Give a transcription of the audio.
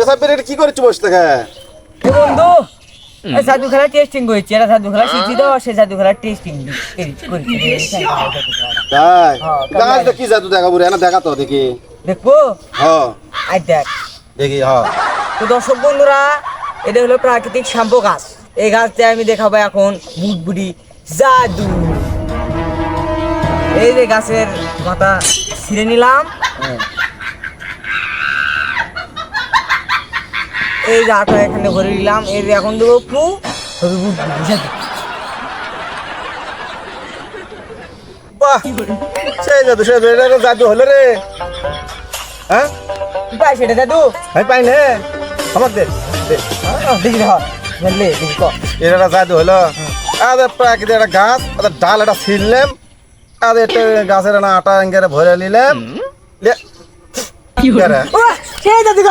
এসব বেরে কি করছ বসে থেকে? বন্ধু এই জাদু খেলা টেস্টিং করেছি, এরা জাদু খেলা শিখি তো, সে জাদু খেলা টেস্টিং করি। তাই গাছ তো কি জাদু দেখাবো রে, না দেখা তো দেখি। দেখবো হ্যাঁ আই দেখ। দেখি। হ্যাঁ তো দর্শক বন্ধুরা, এটা হলো প্রাকৃতিক শ্যাম্পু গাছ। এই গাছটা আমি দেখাবো এখন বুটবুটি জাদু। এই যে গাছের মাথা ছিঁড়ে নিলাম, এই যে আটা এখানে ভরে নিলাম, এই যে এখন দেবো ফ্লু, তবে বুটবুটি জাদু। বাহ, সেই জাদু এটা তো জাদু হলো রে। হ্যাঁ তুই পাই সেটা জাদু? আমি পাই না, আমার দে দে। দেখি দেখ জানলে দেখি ক এটা জাদু হলো আদের প্রাকৃতিক একটা গাছ, আদের ডাল এটা ছিঁড়লাম, আদের গাছের না আটা এঙ্গেরে ভরে নিলাম। ও সেই জাদু